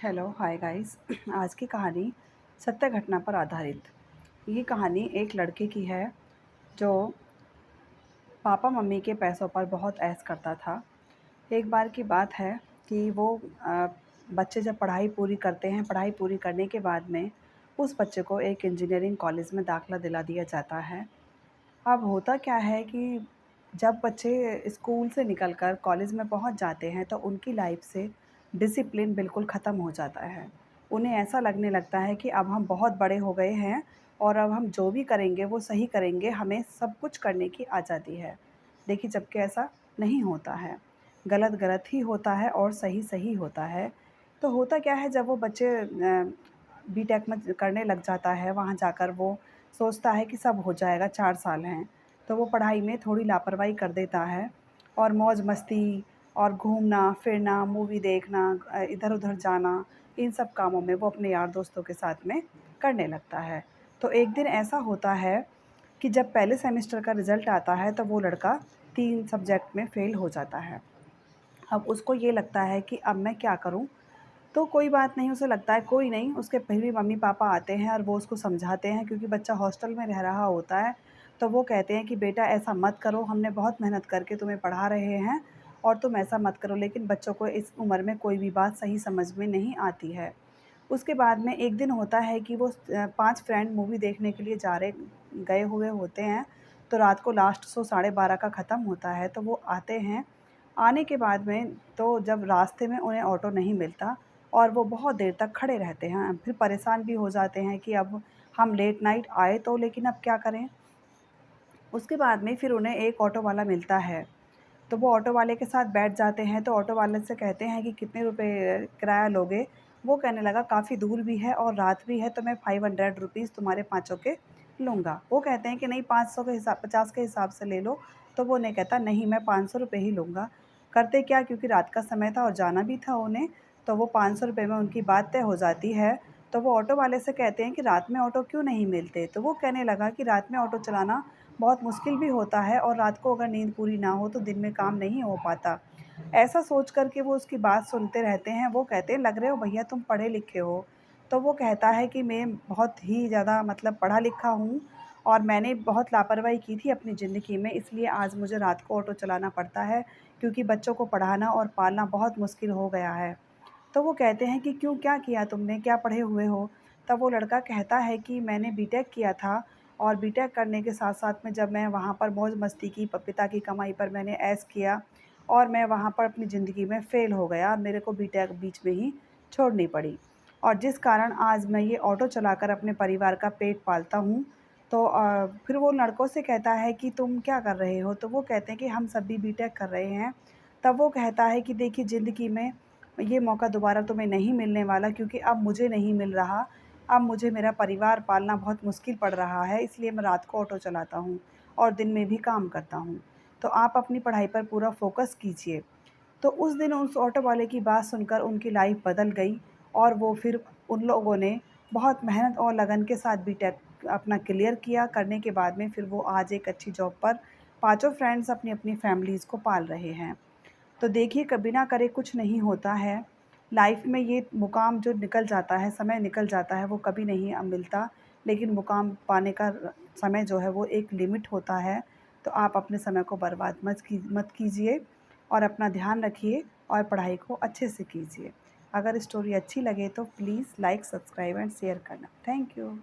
Hello hi guys. आज की कहानी सत्य घटना पर आधारित। ये कहानी एक लड़के की है जो पापा मम्मी के पैसों पर बहुत ऐश करता था। एक बार की बात है कि वो अ, बच्चे जब पढ़ाई पूरी करते हैं, पढ़ाई पूरी करने के बाद में उस बच्चे को एक इंजीनियरिंग कॉलेज में दाखिला दिला दिया जाता है। अब होता क्या है कि जब बच्चे स्कूल से निकल कर कॉलेज में पहुंच जाते हैं तो उनकी लाइफ से डिसिप्लिन बिल्कुल ख़त्म हो जाता है। उन्हें ऐसा लगने लगता है कि अब हम बहुत बड़े हो गए हैं और अब हम जो भी करेंगे वो सही करेंगे, हमें सब कुछ करने की आज़ादी है। देखिए, जबकि ऐसा नहीं होता है। गलत गलत ही होता है और सही सही होता है। तो होता क्या है, जब वो बच्चे बीटेक में करने लग जाता है, वहाँ जाकर वो सोचता है कि सब हो जाएगा, 4 साल हैं। तो वो पढ़ाई में थोड़ी लापरवाही कर देता है और मौज-मस्ती और घूमना-फिरना, मूवी देखना, इधर-उधर जाना, इन सब कामों में वो अपने यार दोस्तों के साथ में करने लगता है। तो एक दिन ऐसा होता है कि जब पहले सेमेस्टर का रिज़ल्ट आता है तो वो लड़का 3 सब्जेक्ट में फ़ेल हो जाता है। अब उसको ये लगता है कि अब मैं क्या करूँ? तो कोई बात नहीं, उसे लगता है कोई नहीं, उसके फिर भी मम्मी-पापा आते हैं और वो उसको समझाते हैं, क्योंकि बच्चा हॉस्टल में रह रहा होता है। तो वो कहते हैं कि बेटा ऐसा मत करो, हमने बहुत मेहनत करके तुम्हें पढ़ा रहे हैं और तुम ऐसा मत करो। लेकिन बच्चों को इस उम्र में कोई भी बात सही समझ में नहीं आती है। उसके बाद में एक दिन होता है कि वो 5 फ्रेंड मूवी देखने के लिए गए हुए होते हैं। तो रात को लास्ट शो 12:30 का ख़त्म होता है, तो वो आते हैं। आने के बाद में तो जब रास्ते में उन्हें ऑटो नहीं मिलता और वो बहुत देर तक खड़े रहते हैं। फिर परेशान भी हो जाते हैं कि अब हम लेट नाइट आए तो, लेकिन अब क्या करें? उसके बाद में फिर उन्हें एक ऑटो वाला मिलता है। तो वो ऑटो वाले के साथ बैठ जाते हैं, तो ऑटो वाले से कहते हैं कि कितने रुपए किराया लोगे? वो कहने लगा काफ़ी दूर भी है और रात भी है, तो मैं 500 रुपीज़ तुम्हारे पाँचों के लूँगा। वो कहते हैं कि नहीं, 500 के हिसाब 50 के हिसाब से ले लो। तो वो उन्हें कहता नहीं, मैं 500 रुपए ही लूँगा। करते क्या, क्योंकि रात का समय था और जाना भी था उन्हें, तो वो 500 रुपए में उनकी बात तय हो जाती है। तो वो ऑटो वाले से कहते हैं कि रात में ऑटो क्यों नहीं मिलते? तो वो कहने लगा कि रात में ऑटो चलाना बहुत मुश्किल भी होता है और रात को अगर नींद पूरी ना हो तो दिन में काम नहीं हो पाता। ऐसा सोच कर के वो उसकी बात सुनते रहते हैं। वो कहते हैं, लग रहे हो भैया तुम पढ़े लिखे हो। तो वो कहता है कि मैं बहुत ही ज़्यादा मतलब पढ़ा लिखा हूँ और मैंने बहुत लापरवाही की थी अपनी ज़िंदगी में, इसलिए आज मुझे रात को ऑटो चलाना पड़ता है, क्योंकि बच्चों को पढ़ाना और पालना बहुत मुश्किल हो गया है। तो वो कहते हैं कि क्यों, क्या किया तुमने? क्या पढ़े हुए हो? तब वो लड़का कहता है कि मैंने बीटेक किया था और बीटेक करने के साथ-साथ में जब मैं वहाँ पर मौज-मस्ती की, पिता की कमाई पर मैंने ऐश किया और मैं वहाँ पर अपनी ज़िंदगी में फ़ेल हो गया। मेरे को बीटेक बीच में ही छोड़नी पड़ी और जिस कारण आज मैं ये ऑटो चलाकर अपने परिवार का पेट पालता हूँ। तो फिर वो लड़कों से कहता है कि तुम क्या कर रहे हो? तो वो कहते हैं कि हम सब भी बीटेक कर रहे हैं। तब वो कहता है कि देखिए, ज़िंदगी में ये मौका दोबारा तुम्हें नहीं मिलने वाला, क्योंकि अब मुझे नहीं मिल रहा। अब मुझे मेरा परिवार पालना बहुत मुश्किल पड़ रहा है, इसलिए मैं रात को ऑटो चलाता हूँ और दिन में भी काम करता हूँ। तो आप अपनी पढ़ाई पर पूरा फ़ोकस कीजिए। तो उस दिन उस ऑटो वाले की बात सुनकर उनकी लाइफ़ बदल गई और वो फिर उन लोगों ने बहुत मेहनत और लगन के साथ बीटेक अपना क्लियर किया। करने के बाद में फिर वो आज एक अच्छी जॉब पर पाँचों फ्रेंड्स अपनी-अपनी फैमिलीज़ को पाल रहे हैं। तो देखिए, कभी ना करे कुछ नहीं होता है। लाइफ़ में ये मुकाम जो निकल जाता है, समय निकल जाता है, वो कभी नहीं मिलता। लेकिन मुकाम पाने का समय जो है वो एक लिमिट होता है। तो आप अपने समय को बर्बाद मत कीजिए और अपना ध्यान रखिए और पढ़ाई को अच्छे से कीजिए। अगर स्टोरी अच्छी लगे तो please like, subscribe and share करना। Thank you.